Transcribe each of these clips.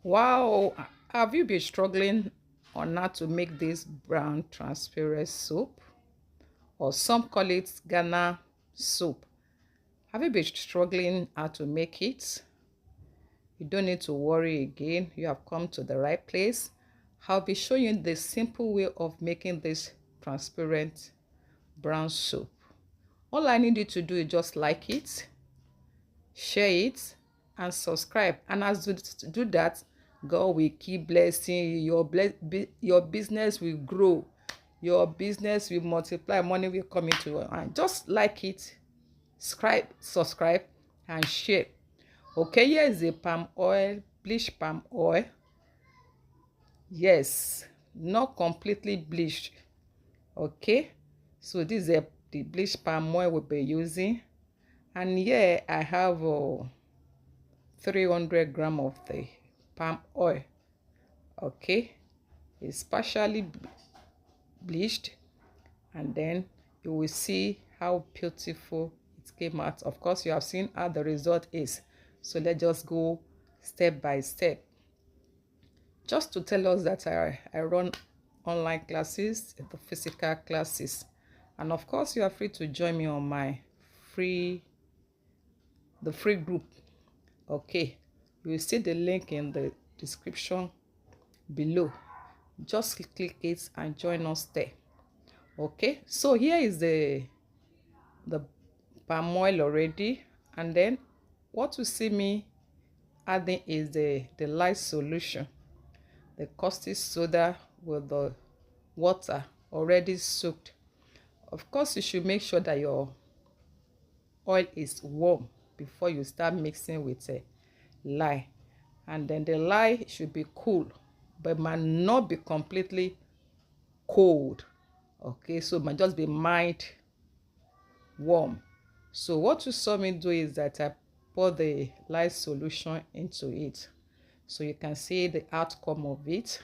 Wow, have you been struggling on how to make this brown transparent soap, or some call it Ghana soap? Have you been struggling how to make it? You don't need to worry again. You have come to the right place. I'll be showing you the simple way of making this transparent brown soap. All I need you to do is just like it, share it, and subscribe. And as you do that, God will keep blessing you. Your business will grow, your business will multiply, money will come into your hand. Just like it, subscribe, and share. Okay, here is a palm oil, bleached palm oil. Yes, not completely bleached. Okay, so this is the bleached palm oil we'll be using. And here I have 300 grams of the palm oil. Okay, it's partially bleached, and then you will see how beautiful it came out. Of course, you have seen how the result is, so let's just go step by step. Just to tell us that I run online classes, the physical classes, and of course you are free to join me on my free group. Okay, you will see the link in the description below. Just click it and join us there. Okay, so here is the palm oil already, and then what you see me adding is the light solution, the caustic soda with the water already soaked. Of course, you should make sure that your oil is warm before you start mixing with a lye, and then the lye should be cool, but might not be completely cold. Okay, so it might just be mild warm. So what you saw me do is that I pour the lye solution into it, so you can see the outcome of it.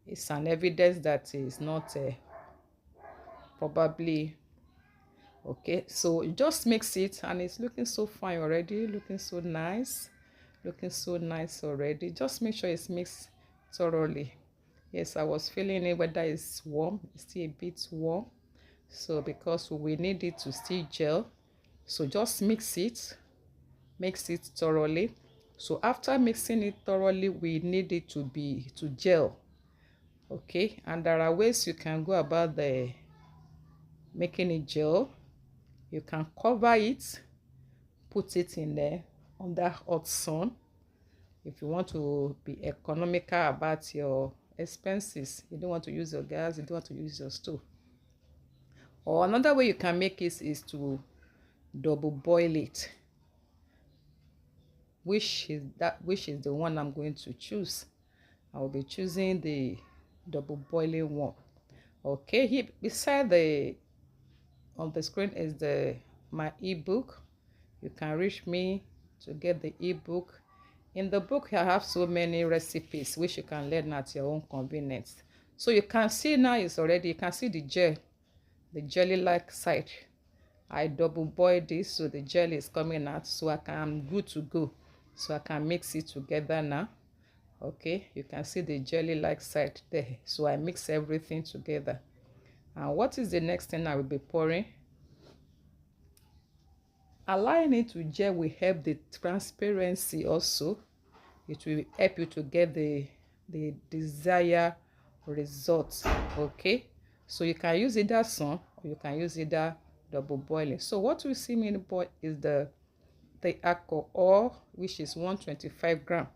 It's an evidence that is not probably okay. So you just mix it, and it's looking so fine already, looking so nice already. Just make sure it's mixed thoroughly. Yes, I was feeling it, whether it's warm, it's still a bit warm, so because we need it to still gel. So just mix it thoroughly. So after mixing it thoroughly, we need it to gel. Okay, and there are ways you can go about the making it gel. You can cover it, put it in there under hot sun. If you want to be economical about your expenses, you don't want to use your gas, you don't want to use your stove. Or another way you can make it is to double boil it, which is the one I'm going to choose. I will be choosing the double boiling one. Okay, here beside on the screen is my ebook. You can reach me to get the ebook. In the book, I have so many recipes which you can learn at your own convenience. So you can see now it's already, you can see the jelly-like side. I double boil this, so the jelly is coming out, so I'm good to go. So I can mix it together now. Okay, you can see the jelly-like side there. So I mix everything together. And what is the next thing I will be pouring? Allowing it to gel will help the transparency also. It will help you to get the desired results. Okay, so you can use either sun, or you can use either double boiling. So what we see me boil is the alcohol, which is 125 grams.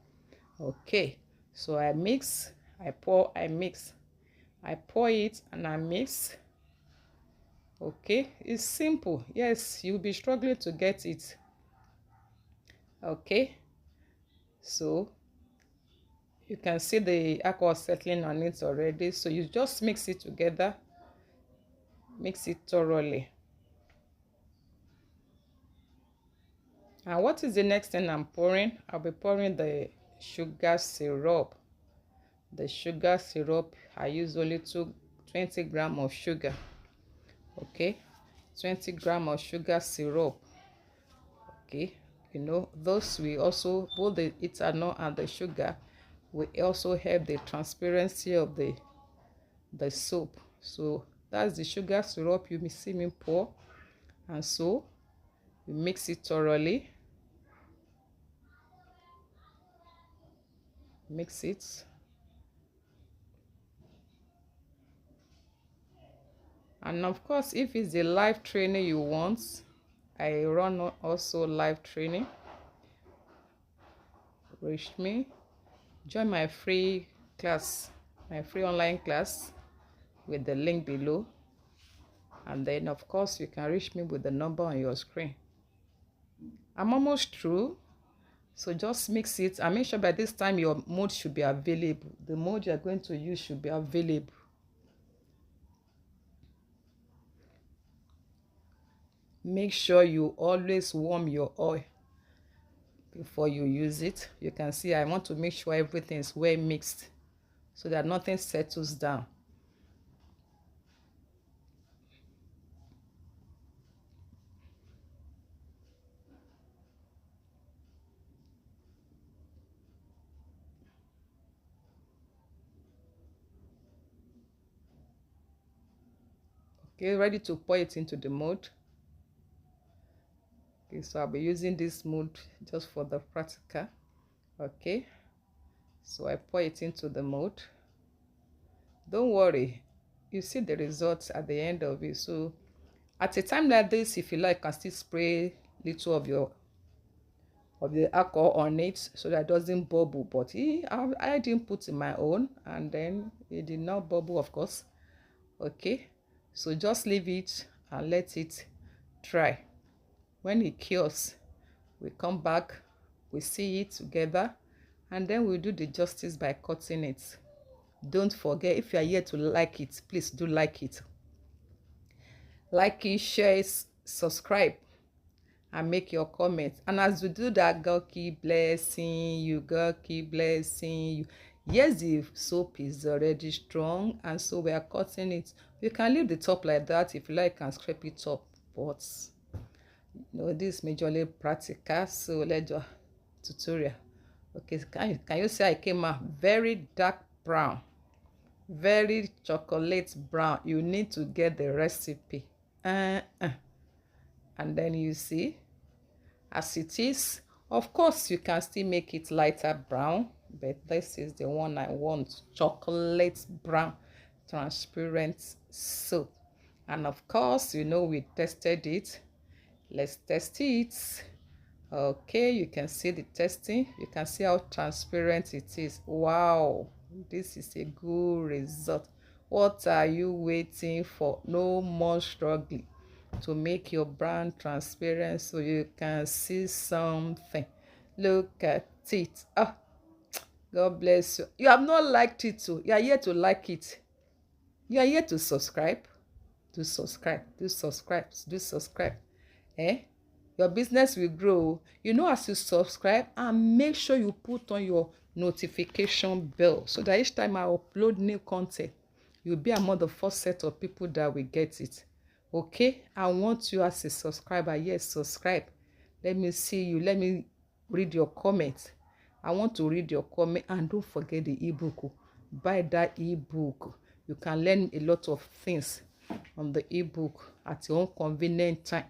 Okay, so I mix, I pour, I mix, I pour it, and I mix. Okay, it's simple. Yes, you'll be struggling to get it. Okay, so you can see the alcohol settling on it already. So you just mix it together, mix it thoroughly. And what is the next thing I'm pouring? I'll be pouring the sugar syrup. The sugar syrup, I use only 20 grams of sugar. Okay, 20 grams of sugar syrup. Okay, You know, those we also, both the ethanol and the sugar will also help the transparency of the soap. So that's the sugar syrup you see me pour, and so you mix it thoroughly. Mix it. And of course, if it's the live training you want, I run also live training. Reach me, join my free class, my free online class with the link below. And then of course you can reach me with the number on your screen. I'm almost through, so just mix it and make sure by this time your mode should be available. The mode you're going to use should be available. Make sure you always warm your oil before you use it. You can see I want to make sure everything is well mixed so that nothing settles down. Okay, ready to pour it into the mold. Okay, so I'll be using this mold just for the practical. Okay, so I pour it into the mold. Don't worry, you see the results at the end of it. So at a time like this, if you like, you can still spray little of the alcohol on it so that it doesn't bubble. But I didn't put in my own, and then it did not bubble, of course. Okay, so just leave it and let it dry. When it cures, we come back, we see it together, and then we'll do the justice by cutting it. Don't forget, if you are here to like it, please do like it. Like it, share it, subscribe, and make your comments. And as you do that, God keep blessing you. God keep blessing you. Yes, the soap is already strong, and so we are cutting it. You can leave the top like that if you like, and scrape it up. But you know, this is majorly practical, so let's do a tutorial. Okay, can you see I came out very dark brown, very chocolate brown? You need to get the recipe. And then you see as it is. Of course you can still make it lighter brown, but this is the one I want, chocolate brown transparent soap. And of course, you know, we tested it. Let's test it. Okay, you can see the testing. You can see how transparent it is. Wow, this is a good result. What are you waiting for? No more struggling to make your brand transparent so you can see something. Look at it. God bless you. You have not liked it too. You are here to like it. You are here to subscribe. Do subscribe. Do subscribe. Do subscribe. Your business will grow. You know, as you subscribe, and make sure you put on your notification bell so that each time I upload new content, you'll be among the first set of people that will get it. Okay, I want you as a subscriber. Yes, subscribe. Let me see you. Let me read your comments. I want to read your comment. And don't forget the ebook. Buy that ebook. You can learn a lot of things on the ebook at your own convenient time.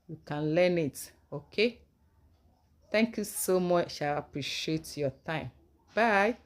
You can learn it. Okay, thank you so much. I appreciate your time. Bye.